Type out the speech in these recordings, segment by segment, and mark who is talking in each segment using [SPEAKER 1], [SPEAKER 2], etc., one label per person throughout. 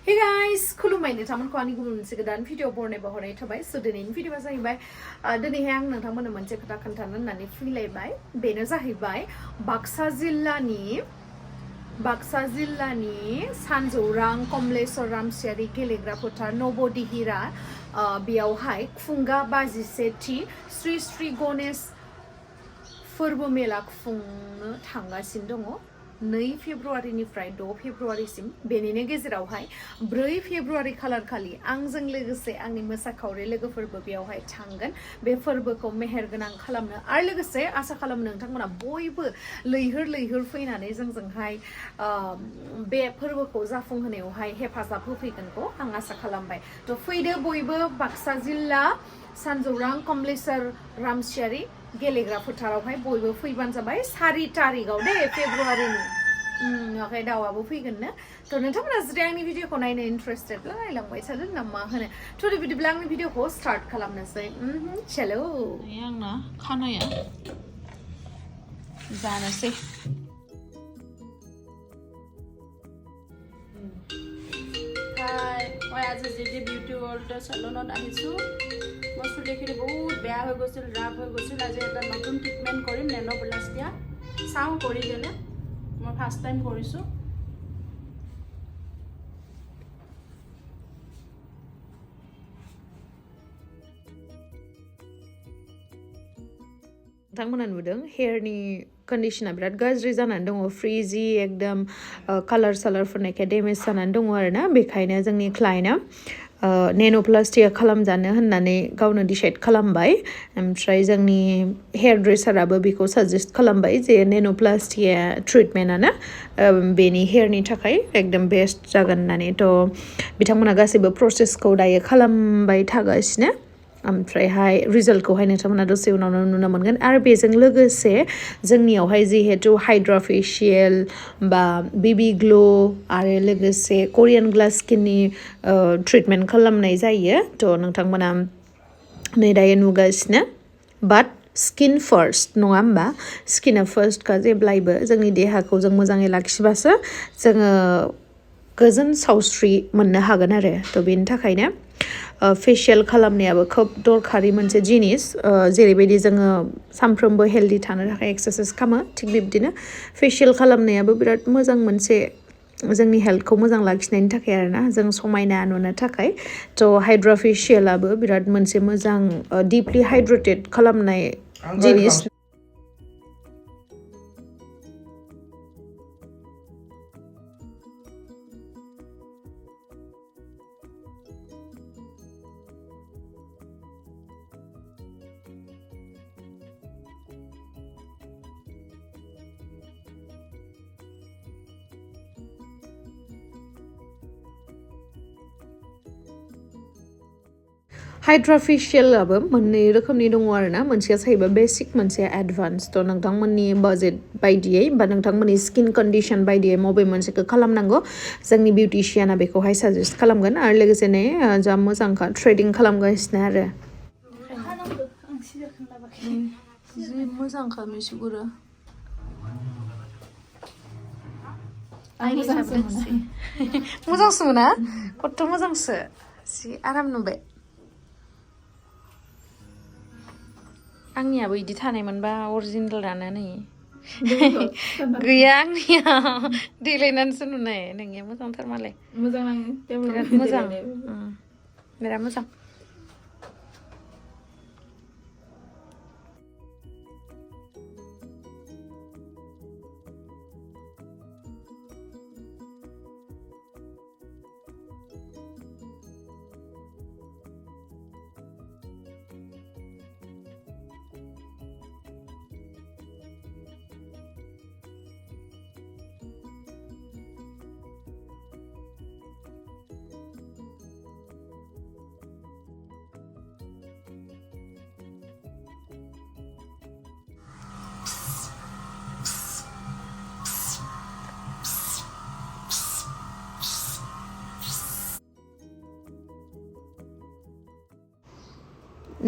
[SPEAKER 1] Hey guys, खुलुमबाय नोंथांमोनखौ आंनि गुबुन मोनसे गोदान भिडिअ बरनायबा हरनाय थाबाय स' दिनैनि भिडिअआ जाहैबाय दिनैहाय आं नोंथांमोननो मोनसे खोथा खोन्थानो होननानै फैलायबाय बेनो जाहैबाय बाक्सा जिल्लानि सानजौरां कमलेश्वर रामसियारि गेलेग्रा फोथार नबदिहिरा बेयावहाय खुंगा 52थि श्री श्री गणेश फोरबो मेला खुंनो थांगासिनो दङ 2 फेब्रुवारिनिफ्राय 6 फेब्रुवारिसिम बेनिनो गेजेरावहाय 4 फेब्रुवारि खालार खालि आंजों लोगोसे आंनि मोसाखावरि लोगोफोरबो बेयावहाय थांगोन बे फोरबोखौ मेहेरगोनां खालामनो आरो लोगोसे आसा खालामो नोंथांमोना बयबो लैहोर फैनानै जोंजोंहाय बे फोरबोखौ जाफुंहोनायावहाय हेफाजाब होफैगोनखौ आं आसा खालामबाय थ' फैदो बयबो बाक्सा जिल्ला सानजौरां कमलेश्वर रामसियारि गेलेग्रा फोथारावहाय बयबो फैबानो जाबाय 4 तारिखआव दे फेब्रुवारिनि ओमफ्राय दाउआबो फैगोन ना थ' नोंथांमोना जुदि आंनि भिडिअखौ नायनो इन्टारेस्टेडब्ला नायलांबाय थादो ना मा होनो थ' बिदिब्ला आंनि भिडिअखौ स्टार्ट खालामनोसै चलो आंना खानाया जानोसै মই আজি জিজি বিউটি ৱৰ্ল্ড চেলুনত আহিছোঁ মই চুলিখিনি বহুত বেয়া হৈ গৈছিল ৰাফ হৈ গৈছিল আজি এটা নতুন ট্ৰিটমেণ্ট কৰিম নেনোপ্লাষ্টিয়া চাওঁ কৰি দিলে মই ফাৰ্ষ্ট টাইম কৰিছোঁ नोंथांमोना नुदों हेयारनि कन्डिशना बिराद गाज्रि जानानै दङ फ्रिजि एकदम कालार सालारफोरनिखाय डेमेज जानानै दङ आरोना बेखायनो जोंनि क्लाइन्टआ नेनोप्लास्टिया खालामजानो होननानै गावनो डिसाइड खालामबाय ओमफ्राय जोंनि हेयार ड्रेसाराबो बेखौ साजेस्ट खालामबाय जे नेनोप्लास्टिया ट्रिटमेन्टआनो बेनि हेयारनि थाखाय एकदम बेस्ट जागोन होननानै थ' बिथांमोना गासैबो प्रसेसखौ दायो खालामबाय थागासिनो ओमफ्रायहाय रिजल्टखौहाय नोंथांमोना दसे उनावनो नुनो मोनगोन आरो बेजों लोगोसे जोंनियावहाय जिहेतु हाइड्राफेशियल बा बेबी ग्ल' आरो लोगोसे करियान ग्लास स्किननि ट्रिटमेन्ट खालामनाय जायो थ' नोंथांमोना नै दायो नुगासिनो बाट स्किन फार्स्ट नङा होमबा स्किना फार्स्टखा जेब्लायबो जोंनि देहाखौ जों मोजाङै लाखिबासो जोङो गोजोन सावस्रि मोननो हागोन आरो थ' बेनि थाखायनो फेशियल खालामनायाबो खोब दरखारि मोनसे जिनिस जेरैबायदि जोङो सानफ्रोमबो हेल्दि थानो थाखाय एक्सारसाइज खालामो थिग बिब्दिनो फेशियल खालामनायाबो बिराद मोजां मोनसे जोंनि हेल्थखौ मोजां लाखिनायनि थाखाय आरोना जों समायना नुनो थाखाय थ' हाइड्राफेशियलाबो बिराद मोनसे मोजां डिपलि हाइड्रेटेड खालामनाय जिनिस हाइड्राफेशियलाबो मोननै रोखोमनि दङ आरोना मोनसेया जाहैबाय बेसिक मोनसेया एडभान्स थ' नोंथांमोननि बाजेट बायदियै बा नोंथांमोननि स्किन कन्डिशन बायदियै बबे मोनसेखौ खालामनांगौ जोंनि बिउटिशियाना बेखौहाय साजेस्ट खालामगोन आरो लोगोसेनो जा मोजांखा ट्रेडिं खालामगासिनो आरो जि मोजांखा मिथिगुरो मोजांसो मोना खथ' मोजांसो जि आराम नुबाय आंनियाबो बिदि थानायमोनबा अरिजिनेलानो नै गैया आंनिया देलायनानैसो नुनाय नोंनिया मोजांथार मालाय मोजां नाङो बिराद मोजां बिराद मोजां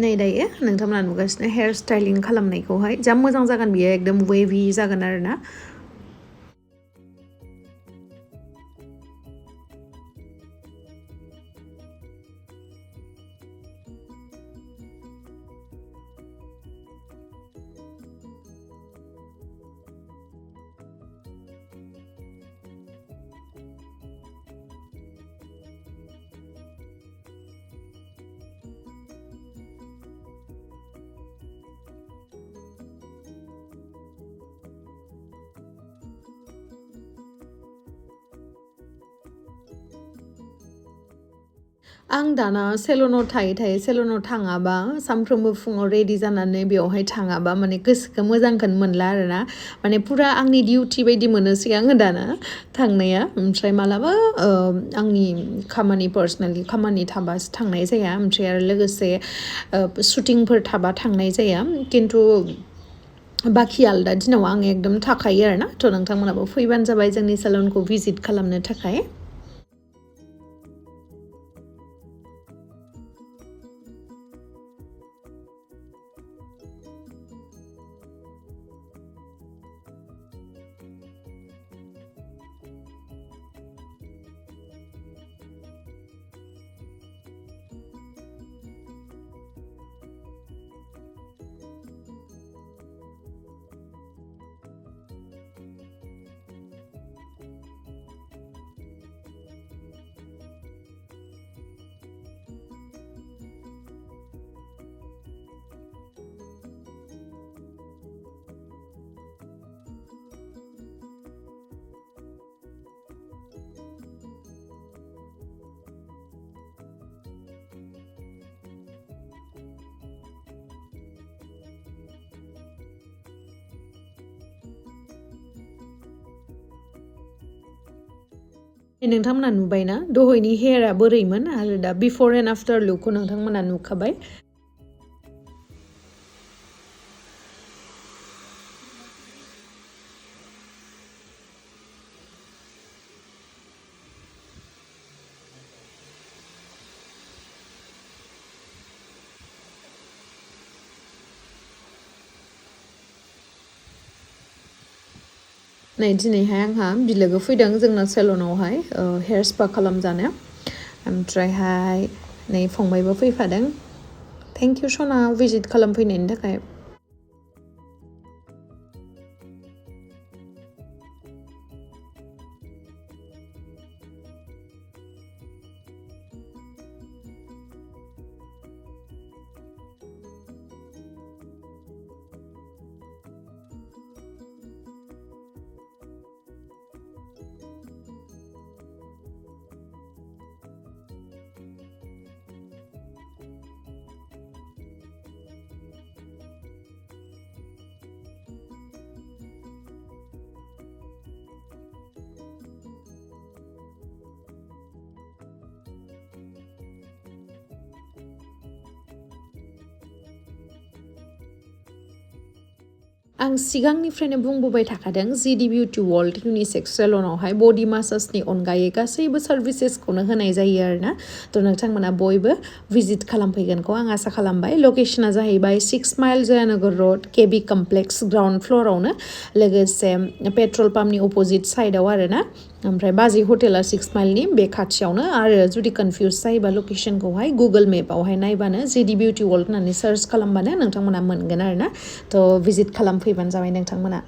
[SPEAKER 1] नै दायो नोंथांमोना नुगासिनो हेयार स्टाइलिं खालामनायखौहाय जा मोजां जागोन बियो एकदम वेभि जागोन आरोना आं दाना सेलुनाव थायै सेलुनाव थाङाबा सानफ्रोमबो फुङाव रेडि जानानै बेवहाय थाङाबा माने गोसोखौ मोजांखौनो मोनला आरोना माने पुरा आंनि डिउटि बायदि मोनोसै आङो दाना थांनाया ओमफ्राय मालाबा आंनि खामानि पार्सनेलि खामानि थाबासो थांनाय जाया ओमफ्राय आरो लोगोसे शुटिंफोर थाबा थांनाय जाया खिन्थु बाखि आलदा दिनाव आं एकदम थाखायो आरोना थ' नोंथांमोनाबो फैबानो जाबाय जोंनि सेलुनखौ भिजिट खालामनो थाखाय नोंथांमोना नुबायना दहायनि हेयारा बोरैमोन आरो दा बिफोर एन्ड आफ्टार लुकखौ नोंथांमोना नुखाबाय नै दिनैहाय आंहा बिलोगो फैदों जोंना सेलुनावहाय हेयार स्पा खालामजानो ओमफ्रायहाय नै फंबायबो फैफादों थेंक इउ सना भिजिट खालामफैनायनि थाखाय आं सिगांनिफ्रायनो बुंबोबाय थाखादों जिडि बिउटि वर्ल्ड इउनिसेक्स सेलुनावहाय बडि मासाजनि अनगायै गासैबो सार्भिसेसखौनो होनाय जायो आरोना थ' नोंथांमोना बयबो भिजिट खालामफैगोनखौ आं आसा खालामबाय लकेसना जाहैबाय 6 माइल जयानगर रड केबि कमप्लेक्स ग्राउन्ड फ्ल'रावनो लोगोसे पेट्रल पाम्पनि अपोजिट साइडआव आरोना ओमफ्राय बाजै हटेला 6 माइलनि बे खाथियावनो आरो जुदि कनफिउज जायोबा लकेसनखौहाय गुगोल मेपावहाय नायबानो जिडि बिउटि वर्ल्ड होननानै सार्च खालामबानो नोंथांमोना मोनगोन आरोना थ' भिजिट खालामफैबानो जाबाय नोंथांमोना